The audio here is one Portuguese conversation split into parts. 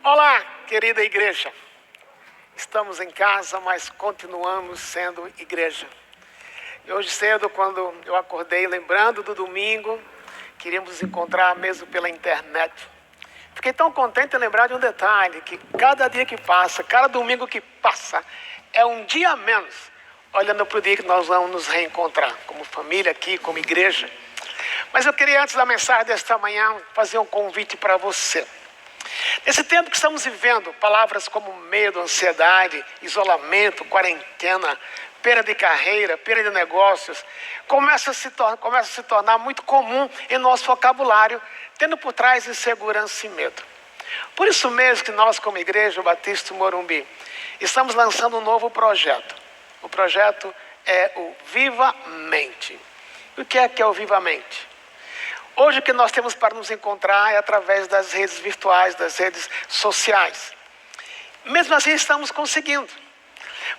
Olá, querida igreja. Estamos em casa, mas continuamos sendo igreja. E hoje cedo, quando eu acordei, lembrando do domingo, queríamos nos encontrar mesmo pela internet. Fiquei tão contente em lembrar de um detalhe, que cada dia que passa, cada domingo que passa, é um dia a menos, olhando para o dia que nós vamos nos reencontrar, como família aqui, como igreja. Mas eu queria, antes da mensagem desta manhã, fazer um convite para você. Nesse tempo que estamos vivendo, palavras como medo, ansiedade, isolamento, quarentena, perda de carreira, perda de negócios, começa a se tornar muito comum em nosso vocabulário, tendo por trás insegurança e medo. Por isso mesmo que nós, como Igreja Batista Morumbi, estamos lançando um novo projeto. O projeto é o Viva Mente. O que é o Viva Mente? Hoje o que nós temos para nos encontrar é através das redes virtuais, das redes sociais. Mesmo assim estamos conseguindo.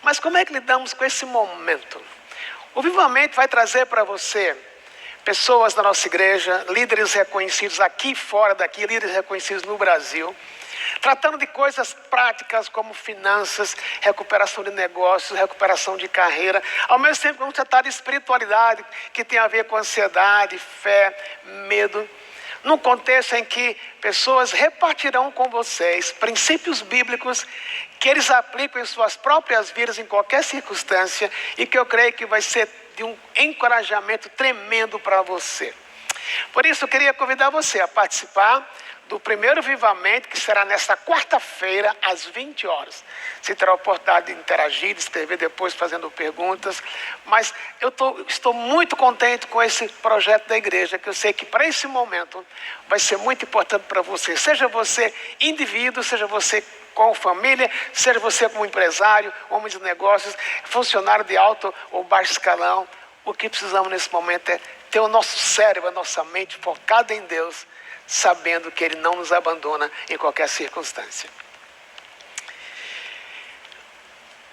Mas como é que lidamos com esse momento? O Viva Mente vai trazer para você pessoas da nossa igreja, líderes reconhecidos aqui e fora daqui, líderes reconhecidos no Brasil, tratando de coisas práticas como finanças, recuperação de negócios, recuperação de carreira, ao mesmo tempo que vamos tratar de espiritualidade, que tem a ver com ansiedade, fé, medo, num contexto em que pessoas repartirão com vocês princípios bíblicos que eles aplicam em suas próprias vidas, em qualquer circunstância, e que eu creio que vai ser de um encorajamento tremendo para você. Por isso eu queria convidar você a participar do primeiro Viva Mente, que será nesta quarta-feira, às 20 horas. Você terá a oportunidade de interagir, de escrever depois, fazendo perguntas. Mas eu estou muito contente com esse projeto da igreja, que eu sei que para esse momento vai ser muito importante para você. Seja você indivíduo, seja você com família, seja você como empresário, homem de negócios, funcionário de alto ou baixo escalão. O que precisamos nesse momento é ter o nosso cérebro, a nossa mente focada em Deus, sabendo que Ele não nos abandona em qualquer circunstância.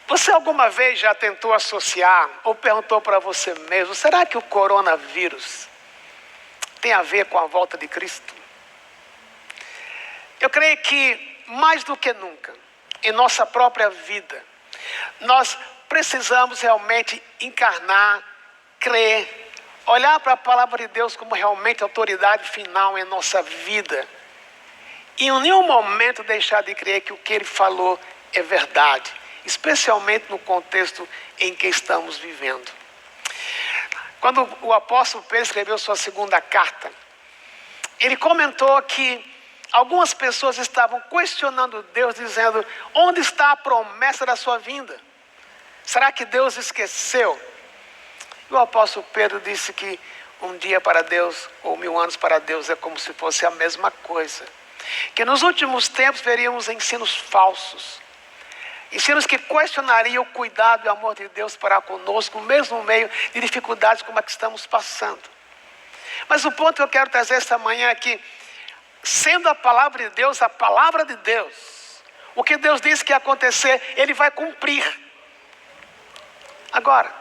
Você alguma vez já tentou associar ou perguntou para você mesmo, será que o coronavírus tem a ver com a volta de Cristo? Eu creio que mais do que nunca, em nossa própria vida, nós precisamos realmente encarnar, crer, olhar para a palavra de Deus como realmente autoridade final em nossa vida. E em nenhum momento deixar de crer que o que Ele falou é verdade, especialmente no contexto em que estamos vivendo. Quando o apóstolo Pedro escreveu sua segunda carta, ele comentou que algumas pessoas estavam questionando Deus, dizendo, onde está a promessa da sua vinda? Será que Deus esqueceu? E o apóstolo Pedro disse que um dia para Deus, ou 1000 anos para Deus, é como se fosse a mesma coisa. Que nos últimos tempos veríamos ensinos falsos. Ensinos que questionariam o cuidado e o amor de Deus para conosco, mesmo no meio de dificuldades como a que estamos passando. Mas o ponto que eu quero trazer esta manhã é que, sendo a palavra de Deus, o que Deus disse que ia acontecer, Ele vai cumprir. Agora,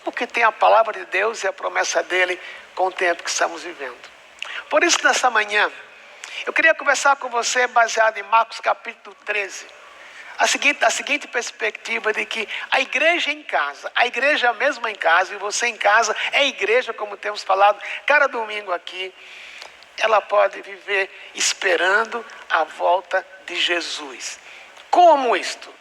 o que tem a palavra de Deus e a promessa dEle com o tempo que estamos vivendo. Por isso, nessa manhã, eu queria conversar com você baseado em Marcos capítulo 13. A seguinte perspectiva de que a igreja em casa, a igreja mesmo em casa, e você em casa, é igreja, como temos falado cada domingo aqui, ela pode viver esperando a volta de Jesus. Como isto?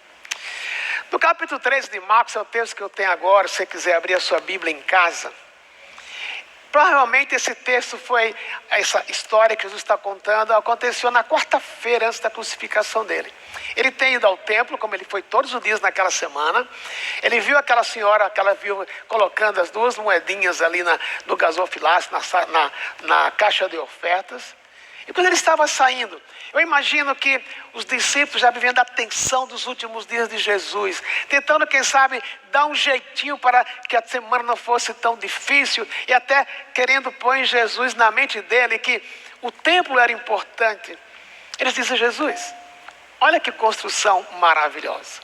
No capítulo 13 de Marcos, é o texto que eu tenho agora, se você quiser abrir a sua Bíblia em casa. Provavelmente esse texto foi, essa história que Jesus está contando, aconteceu na quarta-feira antes da crucificação dele. Ele tem ido ao templo, como ele foi todos os dias naquela semana. Ele viu aquela senhora, aquela viúva, colocando as 2 moedinhas ali no gasofilácio, na caixa de ofertas. E quando ele estava saindo, eu imagino que os discípulos já vivendo a tensão dos últimos dias de Jesus, tentando, quem sabe, dar um jeitinho para que a semana não fosse tão difícil, e até querendo pôr em Jesus na mente dele que o templo era importante. Eles dizem, Jesus, olha que construção maravilhosa.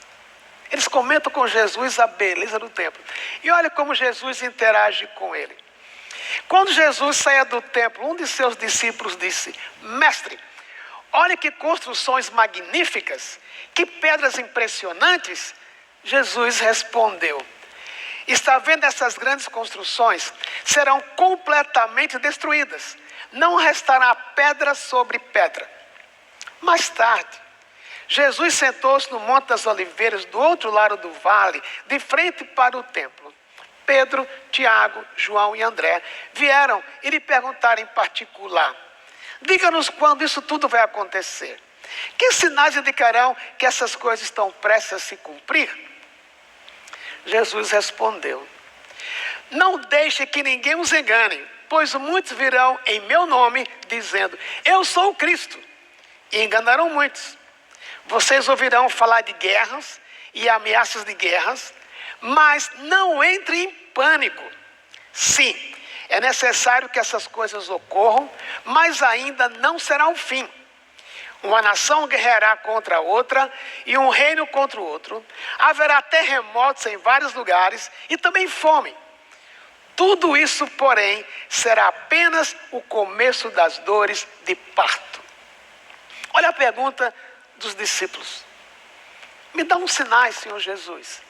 Eles comentam com Jesus a beleza do templo. E olha como Jesus interage com ele. Quando Jesus saía do templo, um de seus discípulos disse, mestre, Olha que construções magníficas, que pedras impressionantes. Jesus respondeu: está vendo essas grandes construções? Serão completamente destruídas. Não restará pedra sobre pedra. Mais tarde, Jesus sentou-se no Monte das Oliveiras, do outro lado do vale, de frente para o templo. Pedro, Tiago, João e André vieram e lhe perguntaram em particular: diga-nos quando isso tudo vai acontecer. Que sinais indicarão que essas coisas estão prestes a se cumprir? Jesus respondeu: não deixe que ninguém os engane, pois muitos virão em meu nome, dizendo: eu sou o Cristo, e enganarão muitos. Vocês ouvirão falar de guerras e ameaças de guerras, mas não entre em pânico. Sim, é necessário que essas coisas ocorram, mas ainda não será o fim. Uma nação guerreará contra a outra e um reino contra o outro. Haverá terremotos em vários lugares e também fome. Tudo isso, porém, será apenas o começo das dores de parto. Olha a pergunta dos discípulos: me dá uns sinais, Senhor Jesus,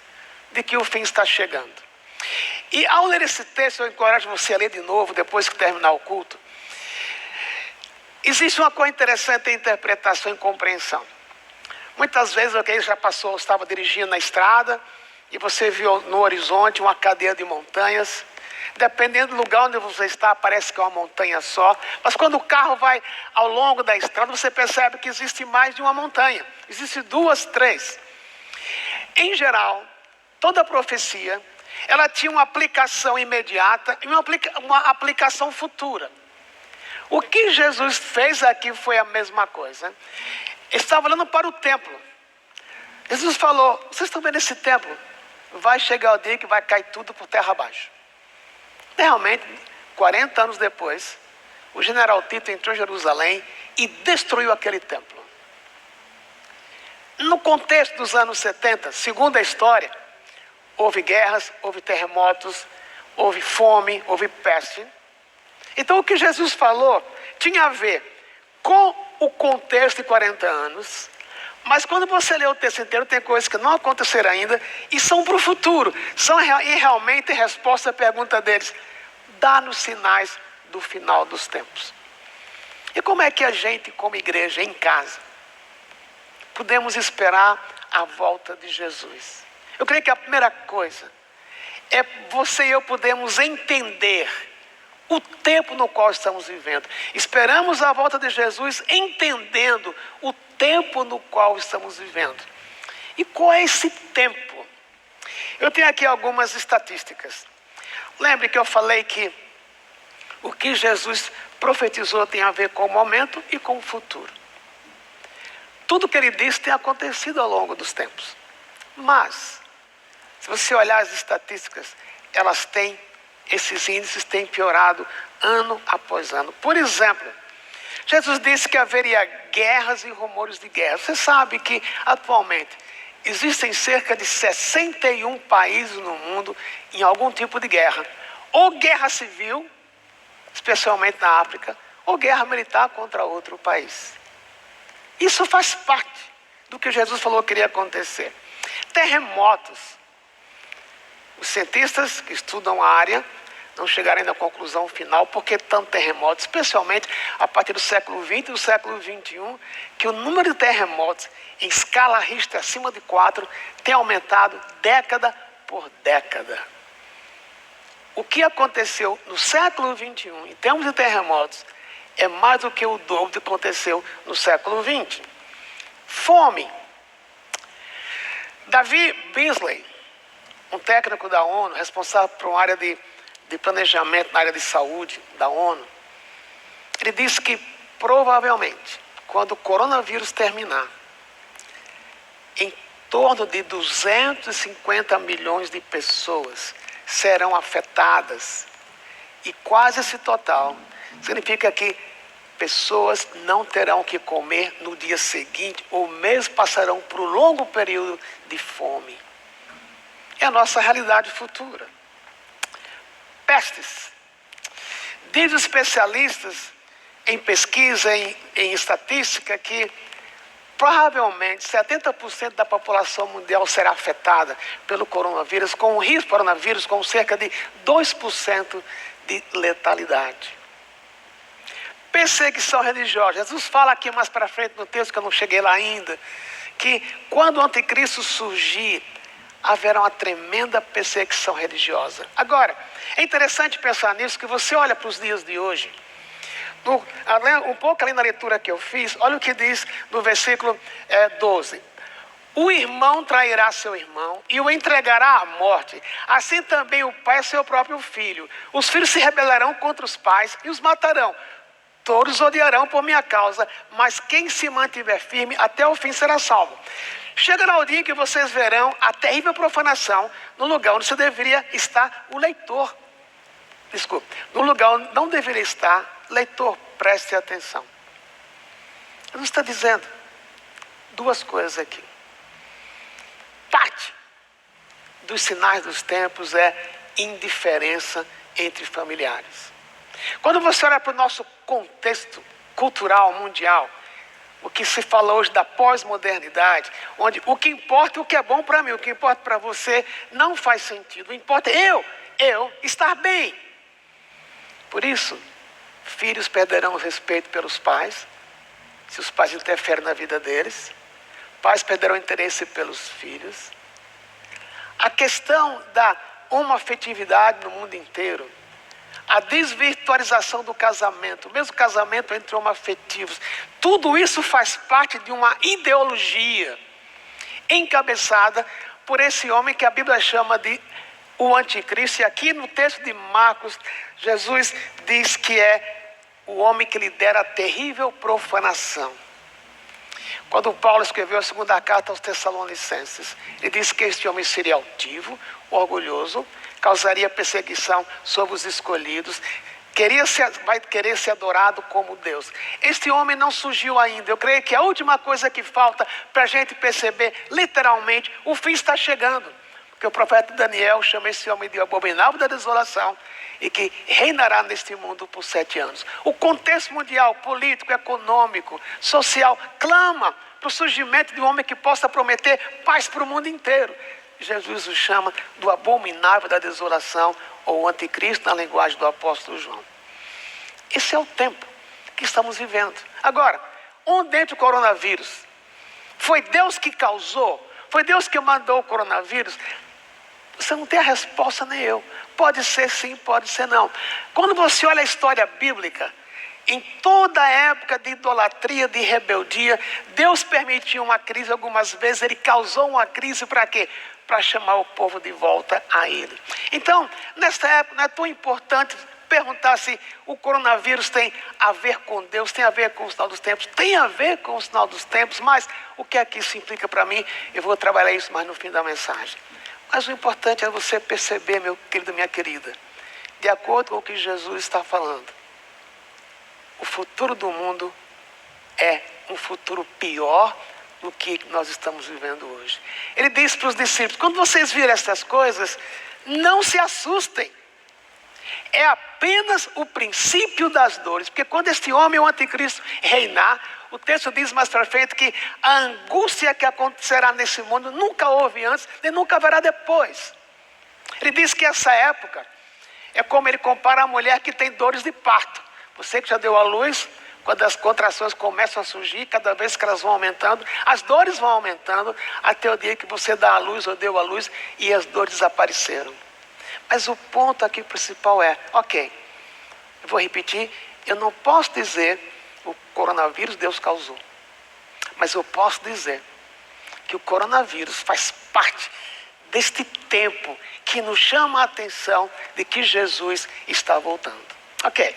de que o fim está chegando. E ao ler esse texto, eu encorajo você a ler de novo, depois que terminar o culto. Existe uma coisa interessante em interpretação e compreensão. Muitas vezes alguém já passou, estava dirigindo na estrada, e você viu no horizonte uma cadeia de montanhas. Dependendo do lugar onde você está, parece que é uma montanha só. Mas quando o carro vai ao longo da estrada, você percebe que existe mais de uma montanha. Existem duas, três. Em geral, toda profecia, ela tinha uma aplicação imediata e uma aplicação futura. O que Jesus fez aqui foi a mesma coisa. Ele estava olhando para o templo. Jesus falou: vocês estão vendo esse templo? Vai chegar o dia que vai cair tudo por terra abaixo. Realmente, 40 anos depois, o general Tito entrou em Jerusalém e destruiu aquele templo. No contexto dos anos 70, segundo a história, houve guerras, houve terremotos, houve fome, houve peste. Então o que Jesus falou tinha a ver com o contexto de 40 anos, mas quando você lê o texto inteiro, tem coisas que não aconteceram ainda e são para o futuro. São realmente resposta à pergunta deles: dá-nos sinais do final dos tempos. E como é que a gente, como igreja, em casa, podemos esperar a volta de Jesus? Eu creio que a primeira coisa é você e eu podemos entender o tempo no qual estamos vivendo. Esperamos a volta de Jesus entendendo o tempo no qual estamos vivendo. E qual é esse tempo? Eu tenho aqui algumas estatísticas. Lembre que eu falei que o que Jesus profetizou tem a ver com o momento e com o futuro. Tudo que ele disse tem acontecido ao longo dos tempos. Mas, se você olhar as estatísticas, esses índices têm piorado ano após ano. Por exemplo, Jesus disse que haveria guerras e rumores de guerra. Você sabe que, atualmente, existem cerca de 61 países no mundo em algum tipo de guerra. Ou guerra civil, especialmente na África, ou guerra militar contra outro país. Isso faz parte do que Jesus falou que iria acontecer. Terremotos. Os cientistas que estudam a área não chegaram ainda à conclusão final por que tanto terremoto, especialmente a partir do século XX e do século XXI, que o número de terremotos em escala Richter acima de 4 tem aumentado década por década. O que aconteceu no século XXI, em termos de terremotos, é mais do que o dobro do que aconteceu no século XX. Fome. David Beasley, um técnico da ONU, responsável por uma área de planejamento na área de saúde da ONU, ele disse que provavelmente, quando o coronavírus terminar, em torno de 250 milhões de pessoas serão afetadas, e quase esse total significa que pessoas não terão o que comer no dia seguinte, ou mesmo passarão por um longo período de fome. É a nossa realidade futura. Pestes. Dizem os especialistas em pesquisa, em estatística, que provavelmente 70% da população mundial será afetada pelo coronavírus, com o risco do coronavírus com cerca de 2% de letalidade. Perseguição religiosa. Jesus fala aqui mais para frente no texto, que eu não cheguei lá ainda, que quando o anticristo surgir, haverá uma tremenda perseguição religiosa. Agora, é interessante pensar nisso, que você olha para os dias de hoje, um pouco além da leitura que eu fiz, olha o que diz no versículo 12. O irmão trairá seu irmão e o entregará à morte. Assim também o pai seu próprio filho. Os filhos se rebelarão contra os pais e os matarão. Todos odiarão por minha causa, mas quem se mantiver firme até o fim será salvo. Chegará o dia em que vocês verão a terrível profanação no lugar onde você deveria estar o leitor. Desculpe, no lugar onde não deveria estar, leitor, preste atenção. Jesus está dizendo duas coisas aqui. Parte dos sinais dos tempos é indiferença entre familiares. Quando você olha para o nosso contexto cultural mundial, o que se fala hoje da pós-modernidade, onde o que importa é o que é bom para mim, o que importa para você não faz sentido. O que importa é eu estar bem. Por isso, filhos perderão o respeito pelos pais, se os pais interferem na vida deles. Pais perderão interesse pelos filhos. A questão da homoafetividade no mundo inteiro, a desvirtualização do casamento, mesmo casamento entre homoafetivos, tudo isso faz parte de uma ideologia encabeçada por esse homem que a Bíblia chama de o anticristo. E aqui no texto de Marcos, Jesus diz que é o homem que lidera a terrível profanação. Quando Paulo escreveu a segunda carta aos Tessalonicenses, ele disse que este homem seria altivo, orgulhoso, causaria perseguição sobre os escolhidos, vai querer ser adorado como Deus. Este homem não surgiu ainda. Eu creio que a última coisa que falta para a gente perceber, literalmente, o fim está chegando. Porque o profeta Daniel chama esse homem de abominável da desolação e que reinará neste mundo por 7 anos. O contexto mundial, político, econômico, social, clama para o surgimento de um homem que possa prometer paz para o mundo inteiro. Jesus o chama do abominável da desolação, ou anticristo na linguagem do apóstolo João. Esse é o tempo que estamos vivendo. Agora, onde entra o coronavírus? Foi Deus que causou? Foi Deus que mandou o coronavírus? Você não tem a resposta, nem eu. Pode ser sim, pode ser não. Quando você olha a história bíblica, em toda a época de idolatria, de rebeldia, Deus permitiu uma crise algumas vezes. Ele causou uma crise para quê? Para chamar o povo de volta a Ele. Então, nesta época, não é tão importante perguntar se o coronavírus tem a ver com Deus, tem a ver com o sinal dos tempos. Tem a ver com o sinal dos tempos, mas o que é que isso implica para mim? Eu vou trabalhar isso mais no fim da mensagem. Mas o importante é você perceber, meu querido, minha querida, de acordo com o que Jesus está falando, o futuro do mundo é um futuro pior do que nós estamos vivendo hoje. Ele disse para os discípulos: quando vocês virem essas coisas, não se assustem. É apenas o princípio das dores. Porque quando este homem, o anticristo, reinar, o texto diz mais para frente que a angústia que acontecerá nesse mundo nunca houve antes e nunca haverá depois. Ele diz que essa época é como ele compara a mulher que tem dores de parto. Você que já deu à luz, quando as contrações começam a surgir, cada vez que elas vão aumentando, as dores vão aumentando, até o dia que você dá à luz ou deu à luz e as dores desapareceram. Mas o ponto aqui principal é, ok, eu vou repetir, eu não posso dizer o coronavírus Deus causou, mas eu posso dizer que o coronavírus faz parte deste tempo que nos chama a atenção de que Jesus está voltando. Ok.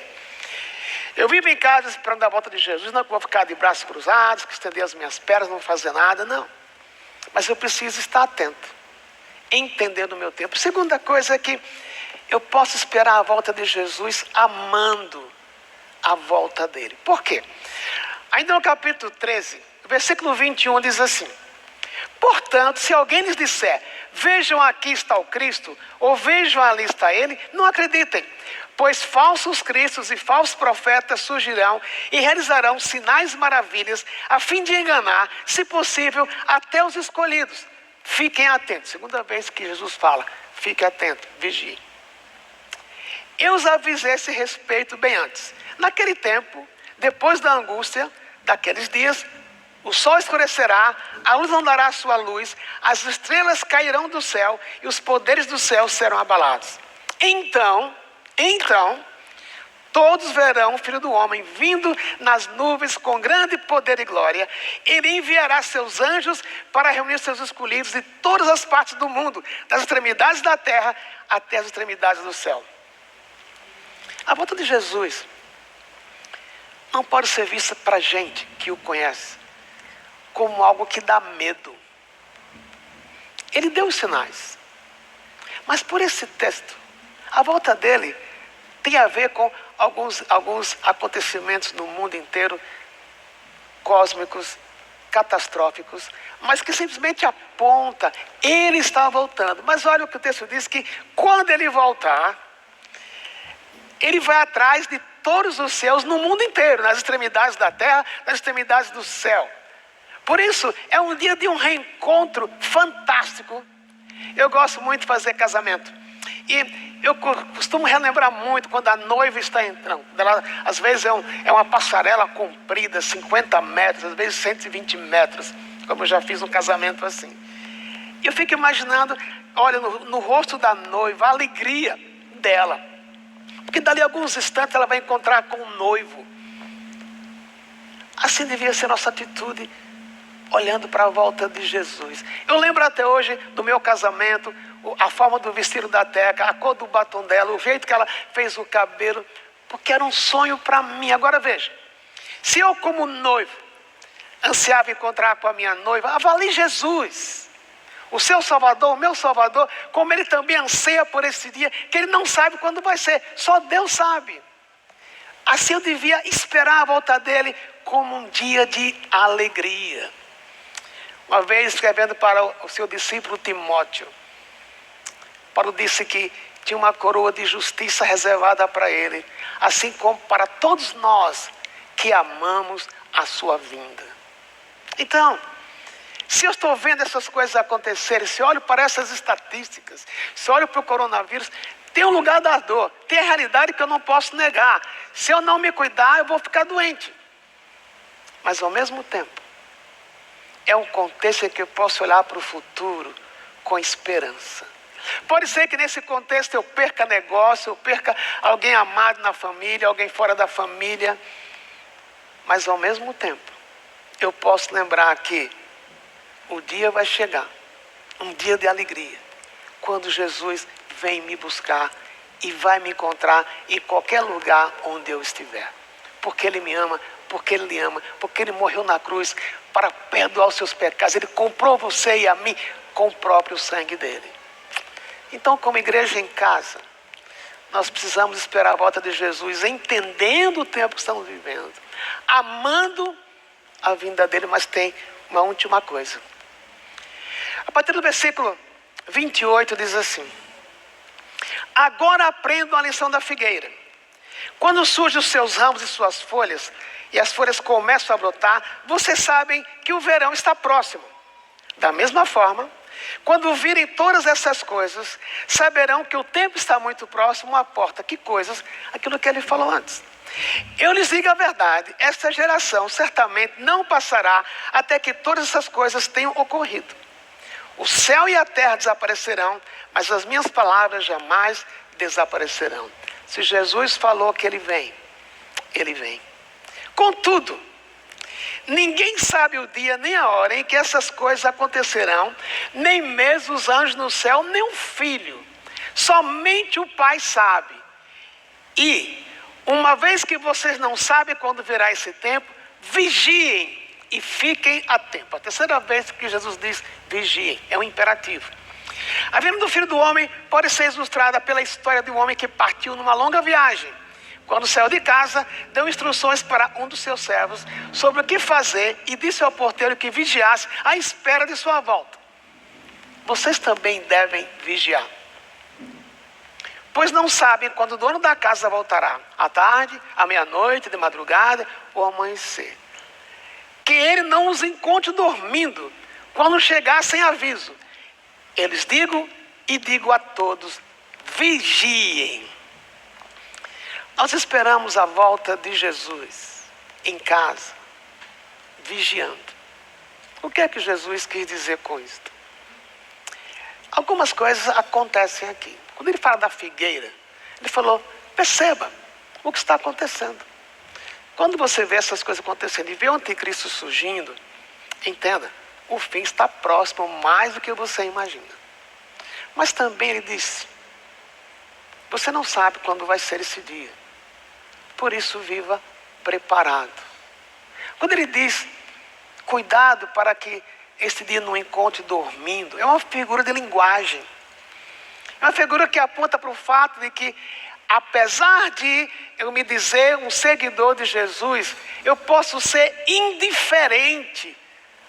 Eu vivo em casa esperando a volta de Jesus, não vou ficar de braços cruzados, estender as minhas pernas, não fazer nada, não. Mas eu preciso estar atento, entendendo o meu tempo. Segunda coisa é que eu posso esperar a volta de Jesus amando a volta dele. Por quê? Ainda no capítulo 13, versículo 21 diz assim: portanto, se alguém lhes disser, vejam aqui está o Cristo, ou vejam ali está ele, não acreditem. Pois falsos cristos e falsos profetas surgirão e realizarão sinais e maravilhas, a fim de enganar, se possível, até os escolhidos. Fiquem atentos. Segunda vez que Jesus fala, fique atento, vigie. Eu os avisei a esse respeito bem antes. Naquele tempo, depois da angústia daqueles dias, o sol escurecerá, a luz não dará sua luz, as estrelas cairão do céu e os poderes do céu serão abalados. Então, todos verão o Filho do Homem vindo nas nuvens com grande poder e glória. Ele enviará seus anjos para reunir seus escolhidos de todas as partes do mundo, das extremidades da terra até as extremidades do céu. A volta de Jesus não pode ser vista para a gente que o conhece como algo que dá medo. Ele deu os sinais. Mas por esse texto, a volta dele tem a ver com alguns acontecimentos no mundo inteiro, cósmicos, catastróficos, mas que simplesmente aponta, ele está voltando. Mas olha o que o texto diz, que quando ele voltar, ele vai atrás de todos os céus no mundo inteiro, nas extremidades da terra, nas extremidades do céu. Por isso, é um dia de um reencontro fantástico. Eu gosto muito de fazer casamento. E eu costumo relembrar muito quando a noiva está entrando. Às vezes é uma passarela comprida, 50 metros, às vezes 120 metros. Como eu já fiz um casamento assim. E eu fico imaginando, olha, no rosto da noiva, a alegria dela. Porque dali a alguns instantes ela vai encontrar com o noivo. Assim devia ser nossa atitude, olhando para a volta de Jesus. Eu lembro até hoje do meu casamento, a forma do vestido da Teca, a cor do batom dela, o jeito que ela fez o cabelo, porque era um sonho para mim. Agora veja, se eu como noivo ansiava encontrar com a minha noiva, avalie Jesus, o seu Salvador, o meu Salvador, como ele também anseia por esse dia, que ele não sabe quando vai ser, só Deus sabe. Assim eu devia esperar a volta dele como um dia de alegria. Uma vez escrevendo para o seu discípulo Timóteo, Paulo disse que tinha uma coroa de justiça reservada para ele, assim como para todos nós que amamos a sua vinda. Então, se eu estou vendo essas coisas acontecerem, se eu olho para essas estatísticas, se eu olho para o coronavírus, tem um lugar da dor, tem a realidade que eu não posso negar. Se eu não me cuidar, eu vou ficar doente. Mas ao mesmo tempo, é um contexto em que eu posso olhar para o futuro com esperança. Pode ser que nesse contexto eu perca negócio, eu perca alguém amado na família, alguém fora da família. Mas ao mesmo tempo, eu posso lembrar que o dia vai chegar, um dia de alegria, quando Jesus vem me buscar e vai me encontrar em qualquer lugar onde eu estiver. Porque Ele me ama, porque Ele lhe ama, porque Ele morreu na cruz para perdoar os seus pecados. Ele comprou você e a mim com o próprio sangue dele. Então, como igreja em casa, nós precisamos esperar a volta de Jesus, entendendo o tempo que estamos vivendo, amando a vinda dele, mas tem uma última coisa. A partir do versículo 28 diz assim: agora aprendam a lição da figueira. Quando surgem os seus ramos e suas folhas, e as folhas começam a brotar, vocês sabem que o verão está próximo. Da mesma forma, quando virem todas essas coisas, saberão que o tempo está muito próximo à porta. Que coisas? Aquilo que ele falou antes. Eu lhes digo a verdade, esta geração certamente não passará até que todas essas coisas tenham ocorrido. O céu e a terra desaparecerão, mas as minhas palavras jamais desaparecerão. Se Jesus falou que ele vem, ele vem. Contudo, ninguém sabe o dia nem a hora em que essas coisas acontecerão, nem mesmo os anjos no céu, nem o Filho. Somente o Pai sabe. E, uma vez que vocês não sabem quando virá esse tempo, vigiem e fiquem a tempo. A terceira vez que Jesus diz vigiem, é um imperativo. A vinda do Filho do Homem pode ser ilustrada pela história de um homem que partiu numa longa viagem. Quando saiu de casa, deu instruções para um dos seus servos sobre o que fazer e disse ao porteiro que vigiasse à espera de sua volta. Vocês também devem vigiar. pois não sabem quando o dono da casa voltará, à tarde, à meia-noite, de madrugada ou ao amanhecer. Que ele não os encontre dormindo, quando chegar sem aviso. Eu lhes digo e digo a todos, vigiem. Nós esperamos a volta de Jesus em casa, vigiando. O que é que Jesus quis dizer com isso? Algumas coisas acontecem aqui. Quando ele fala da figueira, ele falou, perceba o que está acontecendo. Quando você vê essas coisas acontecendo e vê o anticristo surgindo, entenda, o fim está próximo mais do que você imagina. Mas também ele disse, você não sabe quando vai ser esse dia. Por isso viva preparado. Quando ele diz, cuidado para que esse dia não encontre dormindo, é uma figura de linguagem. É uma figura que aponta para o fato de que, apesar de eu me dizer um seguidor de Jesus, eu posso ser indiferente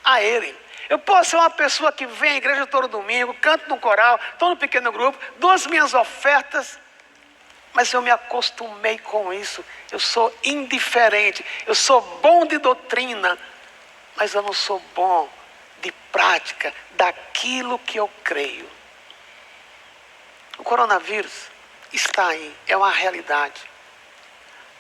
a Ele. Eu posso ser uma pessoa que vem à igreja todo domingo, canto no coral, estou no pequeno grupo, dou as minhas ofertas, mas eu me acostumei com isso. Eu sou indiferente, eu sou bom de doutrina, mas eu não sou bom de prática daquilo que eu creio. O coronavírus está aí, é uma realidade.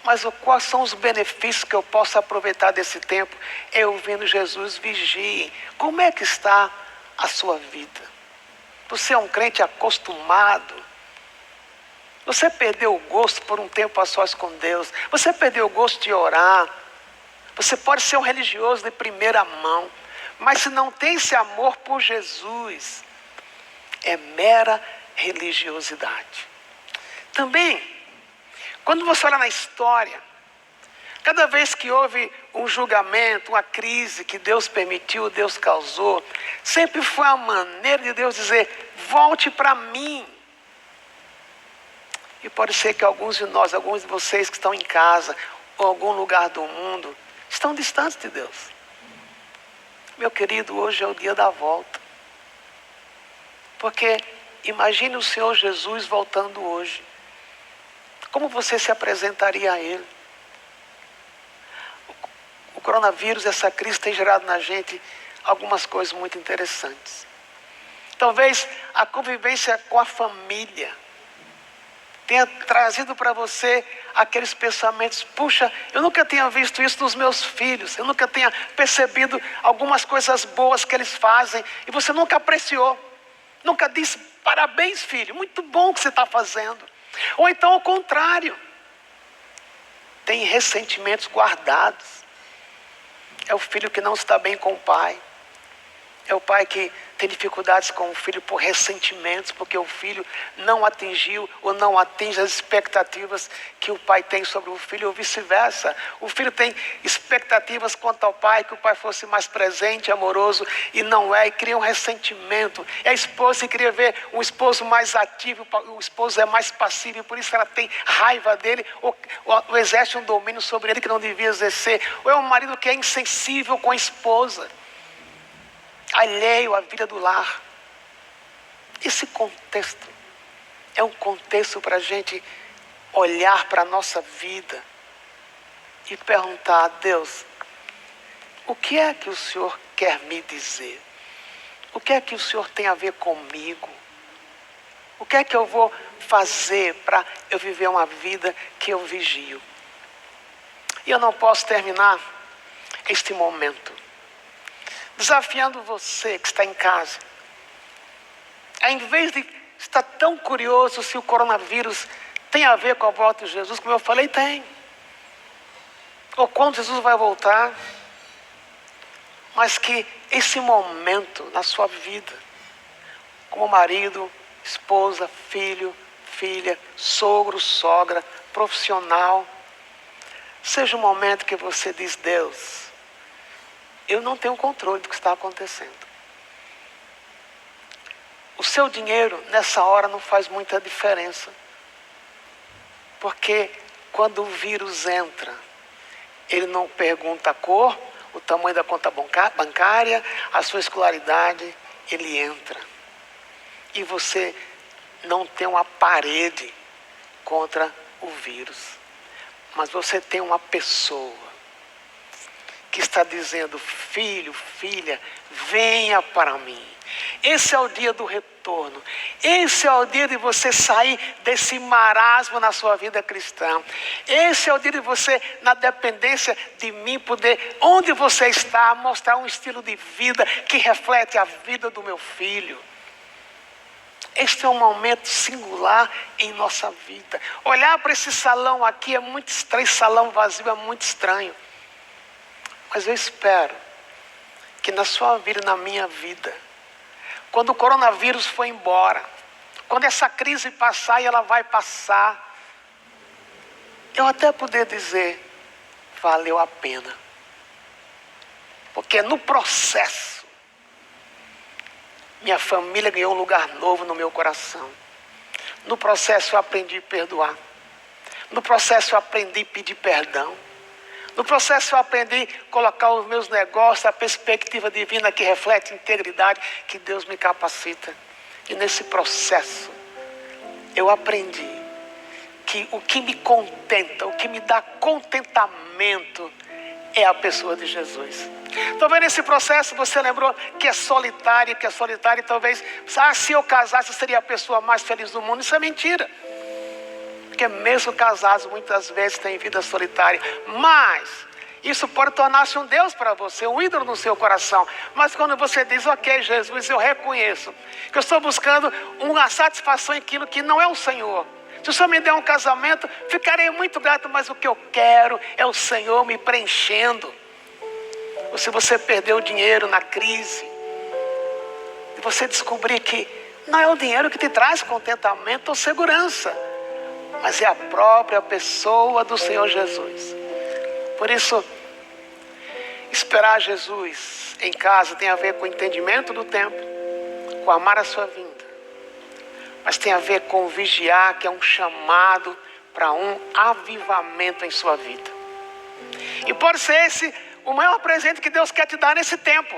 Mas quais são os benefícios que eu posso aproveitar desse tempo? É ouvindo Jesus, vigiem. Como é que está a sua vida? Você é um crente acostumado? Você perdeu o gosto por um tempo a sós com Deus? Você perdeu o gosto de orar? Você pode ser um religioso de primeira mão, mas se não tem esse amor por Jesus, é mera religiosidade. Também, quando você olha na história, cada vez que houve um julgamento, uma crise que Deus permitiu, Deus causou, sempre foi a maneira de Deus dizer, volte para mim. E pode ser que alguns de nós, alguns de vocês que estão em casa, ou em algum lugar do mundo, estão distantes de Deus. Meu querido, hoje é o dia da volta. Porque imagine o Senhor Jesus voltando hoje. Como você se apresentaria a Ele? O coronavírus, essa crise tem gerado na gente algumas coisas muito interessantes. Talvez a convivência com a família tenha trazido para você aqueles pensamentos, puxa, eu nunca tinha visto isso nos meus filhos, eu nunca tinha percebido algumas coisas boas que eles fazem, e você nunca apreciou, nunca disse, parabéns filho, muito bom o que você está fazendo. Ou então ao contrário, tem ressentimentos guardados, é o filho que não está bem com o pai, é o pai que tem dificuldades com o filho por ressentimentos, porque o filho não atingiu ou não atinge as expectativas que o pai tem sobre o filho, ou vice-versa. O filho tem expectativas quanto ao pai, que o pai fosse mais presente, amoroso, e não é, e cria um ressentimento. É a esposa que queria ver um esposo mais ativo, o esposo é mais passivo, e por isso ela tem raiva dele, ou exerce um domínio sobre ele que não devia exercer. Ou é um marido que é insensível com a esposa, alheio à vida do lar. Esse contexto é um contexto para a gente olhar para a nossa vida e perguntar a Deus, o que é que o Senhor quer me dizer? O que é que o Senhor tem a ver comigo? O que é que eu vou fazer para eu viver uma vida que eu vigio? E eu não posso terminar este momento desafiando você que está em casa, em vez de estar tão curioso se o coronavírus tem a ver com a volta de Jesus, como eu falei, tem. Ou quando Jesus vai voltar, mas que esse momento na sua vida, como marido, esposa, filho, filha, sogro, sogra, profissional, seja um momento que você diz, Deus, eu não tenho controle do que está acontecendo. O seu dinheiro nessa hora não faz muita diferença. Porque quando o vírus entra, ele não pergunta a cor, o tamanho da conta bancária, a sua escolaridade, ele entra. E você não tem uma parede contra o vírus. Mas você tem uma pessoa que está dizendo: filho, filha, venha para mim. Esse é o dia do retorno. Esse é o dia de você sair desse marasmo na sua vida cristã. Esse é o dia de você, na dependência de mim, poder, onde você está, mostrar um estilo de vida que reflete a vida do meu filho. Este é um momento singular em nossa vida. Olhar para esse salão aqui é muito estranho. Esse salão vazio é muito estranho. Mas eu espero que na sua vida e na minha vida, quando o coronavírus for embora, quando essa crise passar, e ela vai passar, eu até poder dizer: valeu a pena. Porque no processo, minha família ganhou um lugar novo no meu coração. No processo eu aprendi a perdoar. No processo eu aprendi a pedir perdão. No processo eu aprendi a colocar os meus negócios, a perspectiva divina que reflete integridade, que Deus me capacita. E nesse processo eu aprendi que o que me contenta, o que me dá contentamento é a pessoa de Jesus. Talvez nesse processo você lembrou que é solitário, e talvez, se eu casasse, eu seria a pessoa mais feliz do mundo. Isso é mentira. Porque mesmo casados, muitas vezes têm vida solitária. Mas isso pode tornar-se um Deus para você, um ídolo no seu coração. Mas quando você diz: ok, Jesus, eu reconheço que eu estou buscando uma satisfação em aquilo que não é o Senhor. Se o Senhor me der um casamento, ficarei muito grato, mas o que eu quero é o Senhor me preenchendo. Ou se você perdeu o dinheiro na crise, e você descobrir que não é o dinheiro que te traz contentamento ou segurança, mas é a própria pessoa do Senhor Jesus. Por isso, esperar Jesus em casa tem a ver com o entendimento do tempo, com amar a sua vinda. Mas tem a ver com vigiar, que é um chamado para um avivamento em sua vida. E pode ser esse o maior presente que Deus quer te dar nesse tempo.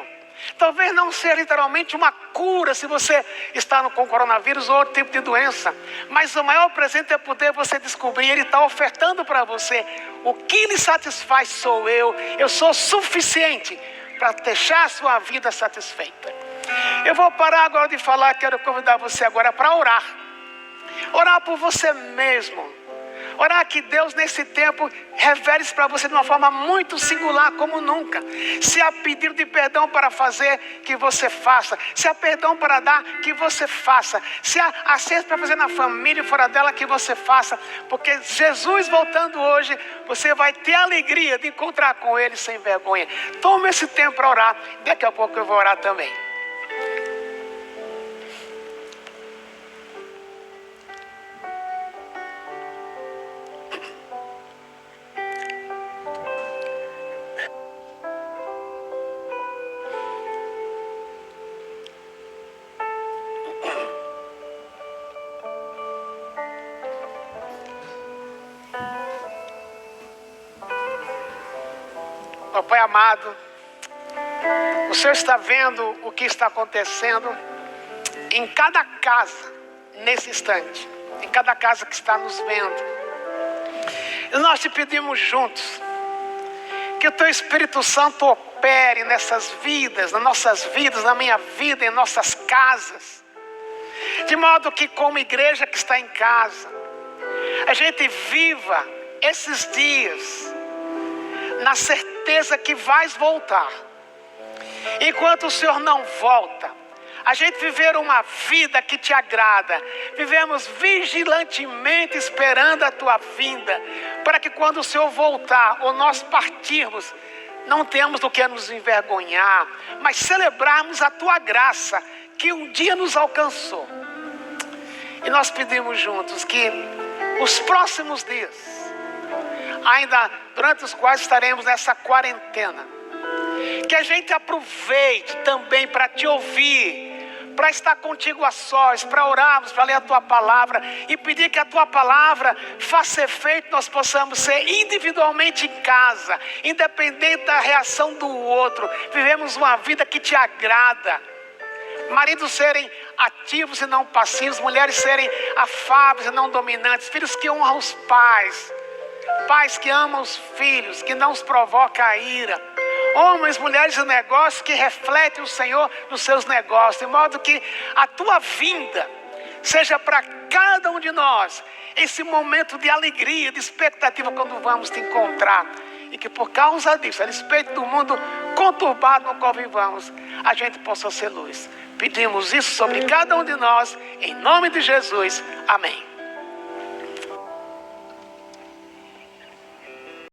Talvez não seja literalmente uma cura se você está com coronavírus ou outro tipo de doença. Mas o maior presente é poder você descobrir, Ele está ofertando para você: o que lhe satisfaz sou eu. Eu sou suficiente para deixar a sua vida satisfeita. Eu vou parar agora de falar, quero convidar você agora para orar. Orar por você mesmo. Orar que Deus nesse tempo revele-se para você de uma forma muito singular como nunca. Se há pedido de perdão para fazer, que você faça. Se há perdão para dar, que você faça. Se há acerto para fazer na família e fora dela, que você faça. Porque Jesus voltando hoje, você vai ter a alegria de encontrar com Ele sem vergonha. Tome esse tempo para orar. Daqui a pouco eu vou orar também. Pai amado, o Senhor está vendo o que está acontecendo em cada casa nesse instante, em cada casa que está nos vendo. E nós te pedimos juntos que o Teu Espírito Santo opere nessas vidas, nas nossas vidas, na minha vida, em nossas casas, de modo que como igreja que está em casa, a gente viva esses dias na certeza que vais voltar. Enquanto o Senhor não volta, a gente viver uma vida que te agrada. Vivemos vigilantemente esperando a tua vinda, para que quando o Senhor voltar ou nós partirmos, não temos do que nos envergonhar, mas celebrarmos a tua graça que um dia nos alcançou. E nós pedimos juntos que os próximos dias, ainda durante os quais estaremos nessa quarentena, que a gente aproveite também para te ouvir, para estar contigo a sós, para orarmos, para ler a tua palavra e pedir que a tua palavra faça efeito, nós possamos ser individualmente em casa, independente da reação do outro, vivemos uma vida que te agrada. Maridos serem ativos e não passivos, mulheres serem afáveis e não dominantes, filhos que honram os pais, pais que amam os filhos, que não os provoca a ira, homens, mulheres de negócios que refletem o Senhor nos seus negócios, de modo que a tua vinda seja para cada um de nós esse momento de alegria, de expectativa quando vamos te encontrar. E que por causa disso, a respeito do mundo conturbado no qual vivamos, a gente possa ser luz. Pedimos isso sobre cada um de nós, em nome de Jesus. Amém.